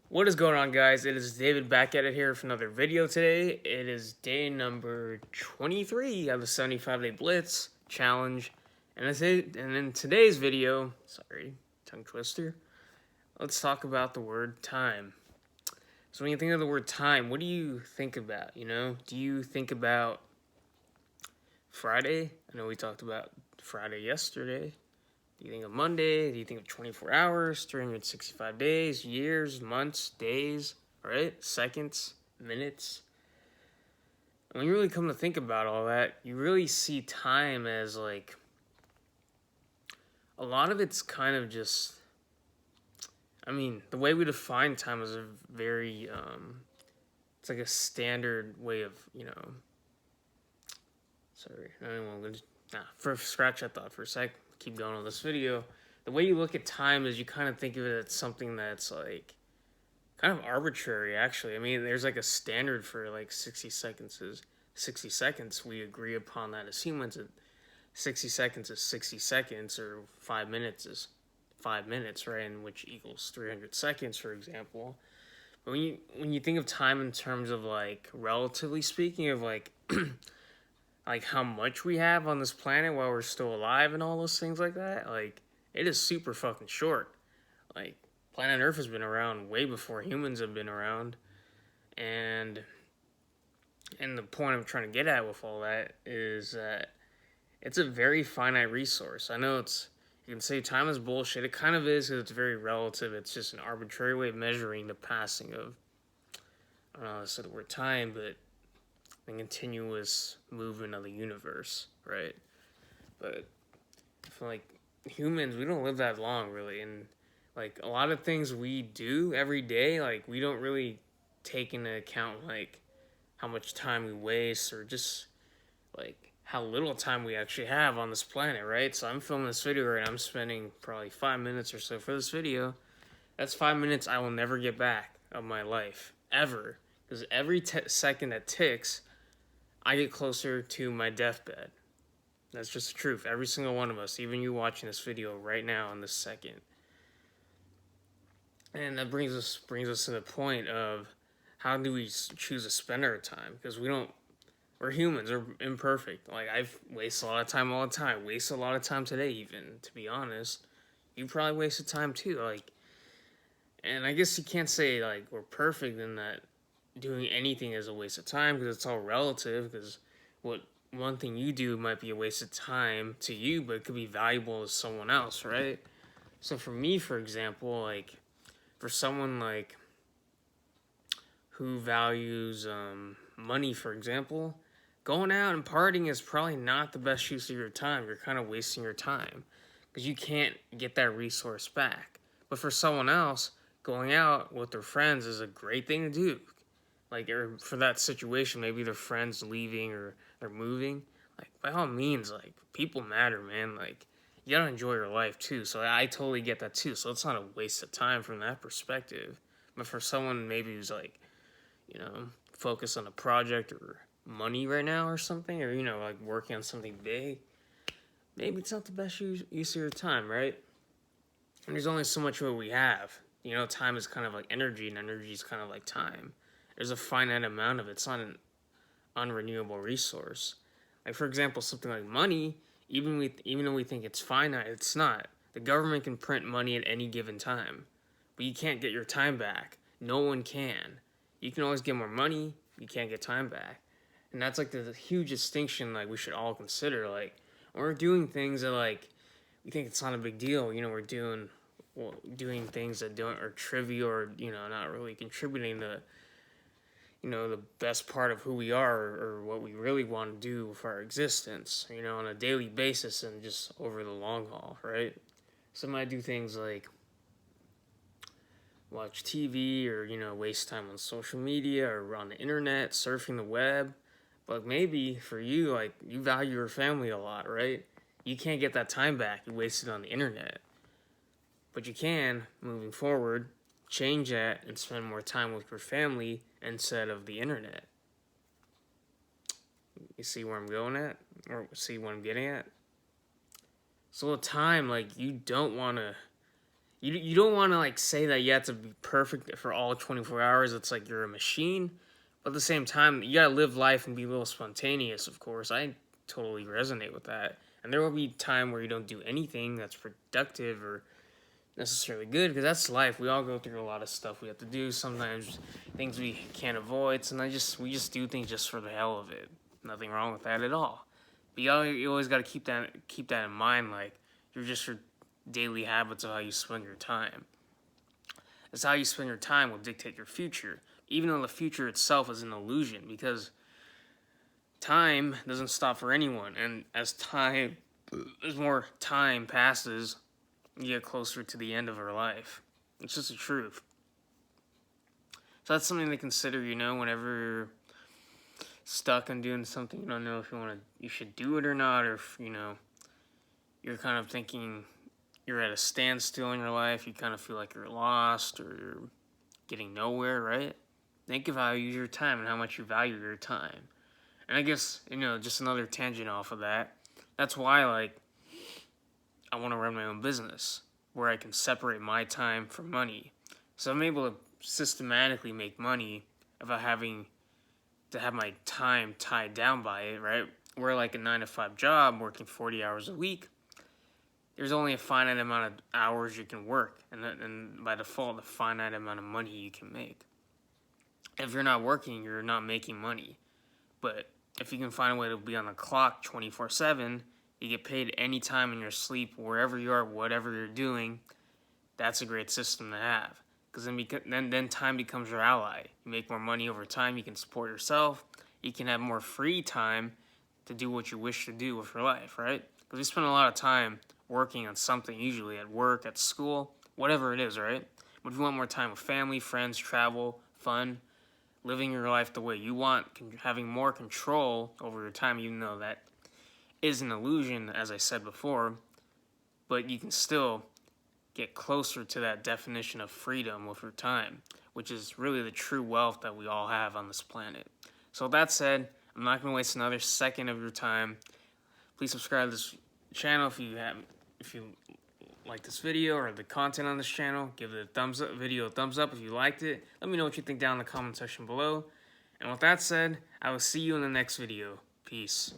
What is going on, guys? It is David back at it here for another video today. It is day number 23 of the 75-day Blitz challenge. And in today's video, sorry, tongue twister, let's talk about the word time. So when you think of the word time, what do you think about, Do you think about Friday? I know we talked about Friday yesterday. Do you think of Monday? Do you think of 24 hours, 365 days, years, months, days, right? Seconds, minutes? And when you really come to think about all that, you really see time as like a lot of it's kind of just, the way we define time is a very, it's like a standard way of, sorry, I'm going to, first scratch that thought for a sec. Keep going on this video. The way you look at time is you kind of think of it as something that's like kind of arbitrary, actually. There's like a standard for like 60 seconds is 60 seconds. We agree upon that as humans that 60 seconds is 60 seconds, or 5 minutes is 5 minutes, right? And which equals 300 seconds, for example. But when you think of time in terms of like relatively speaking of like like how much we have on this planet while we're still alive and all those things like that, like it is super fucking short. Like planet Earth has been around way before humans have been around, and the point I'm trying to get at with all that is that it's a very finite resource. I know you can say time is bullshit. It kind of is because it's very relative. It's just an arbitrary way of measuring the passing of, I don't know how to say the word time, but the continuous movement of the universe, right? But I feel like humans, we don't live that long, really, and like a lot of things we do every day, like we don't really take into account like how much time we waste, or just like how little time we actually have on this planet, right? So I'm filming this video right now. I'm spending probably 5 minutes or so for this video. That's 5 minutes I will never get back of my life, ever. Because every second that ticks, I get closer to my deathbed. That's just the truth. Every single one of us, even you watching this video right now in this second. And that brings us to the point of how do we choose to spend our time? Because we're humans, we're imperfect. Like I've wasted a lot of time all the time. Wasted a lot of time today, even, to be honest. You probably wasted time too. Like, and I guess you can't say like we're perfect in that doing anything is a waste of time, because it's all relative. Because what one thing you do might be a waste of time to you, but it could be valuable to someone else, right? So for me, for example, like for someone like who values money, for example, going out and partying is probably not the best use of your time. You're kind of wasting your time because you can't get that resource back. But for someone else, going out with their friends is a great thing to do. Like, or for that situation, maybe their friends leaving or they're moving. Like, by all means, like, people matter, man. Like, you gotta enjoy your life too. So I totally get that too. So it's not a waste of time from that perspective. But for someone maybe who's like, focused on a project or money right now or something, or, like working on something big, maybe it's not the best use of your time, right? And there's only so much of what we have. Time is kind of like energy, and energy is kind of like time. There's a finite amount of it. It's not an unrenewable resource. Like, for example, something like money, even though we think it's finite, it's not. The government can print money at any given time, but you can't get your time back. No one can. You can always get more money, you can't get time back. And that's like the huge distinction like we should all consider. Like, when we're doing things that like we think it's not a big deal, we're doing things that are trivial, or not really contributing to the best part of who we are, or what we really want to do for our existence, on a daily basis and just over the long haul, right? Some might do things like watch TV, or, waste time on social media or on the internet, surfing the web. But maybe for you, like, you value your family a lot, right? You can't get that time back you wasted on the internet. But you can, moving forward, change that and spend more time with your family instead of the internet. You see where I'm going at? Or see what I'm getting at? So with time, like, you don't want to you don't want to like say that you have to be perfect for all 24 hours. It's like you're a machine. But at the same time, you gotta live life and be a little spontaneous, of course. I totally resonate with that. And there will be time where you don't do anything that's productive or necessarily good, because that's life. We all go through a lot of stuff we have to do. Sometimes things we can't avoid. Sometimes we just do things just for the hell of it. Nothing wrong with that at all. But you always got to keep that in mind. Like you're just your daily habits of how you spend your time. It's how you spend your time will dictate your future, even though the future itself is an illusion, because time doesn't stop for anyone. And as more time passes, you get closer to the end of our life. It's just the truth. So that's something to consider, whenever you're stuck on doing something you don't know if you should do it or not, or if, you're kind of thinking you're at a standstill in your life, you kind of feel like you're lost or you're getting nowhere, right? Think of how you use your time and how much you value your time. And I guess, just another tangent off of that. That's why, I want to run my own business where I can separate my time from money. So I'm able to systematically make money without having to have my time tied down by it, right? Where like a 9-to-5 job, working 40 hours a week, there's only a finite amount of hours you can work, and by default, a finite amount of money you can make. If you're not working, you're not making money. But if you can find a way to be on the clock 24/7, you get paid any time in your sleep, wherever you are, whatever you're doing. That's a great system to have, because then time becomes your ally. You make more money over time. You can support yourself. You can have more free time to do what you wish to do with your life, right? Because we spend a lot of time working on something, usually at work, at school, whatever it is, right? But if you want more time with family, friends, travel, fun, living your life the way you want, having more control over your time, even though that is an illusion, as I said before, but you can still get closer to that definition of freedom with your time, which is really the true wealth that we all have on this planet. So with that said, I'm not going to waste another second of your time. Please subscribe to this channel if you like this video or the content on this channel. Give the video a thumbs up if you liked it. Let me know what you think down in the comment section below. And with that said, I will see you in the next video. Peace.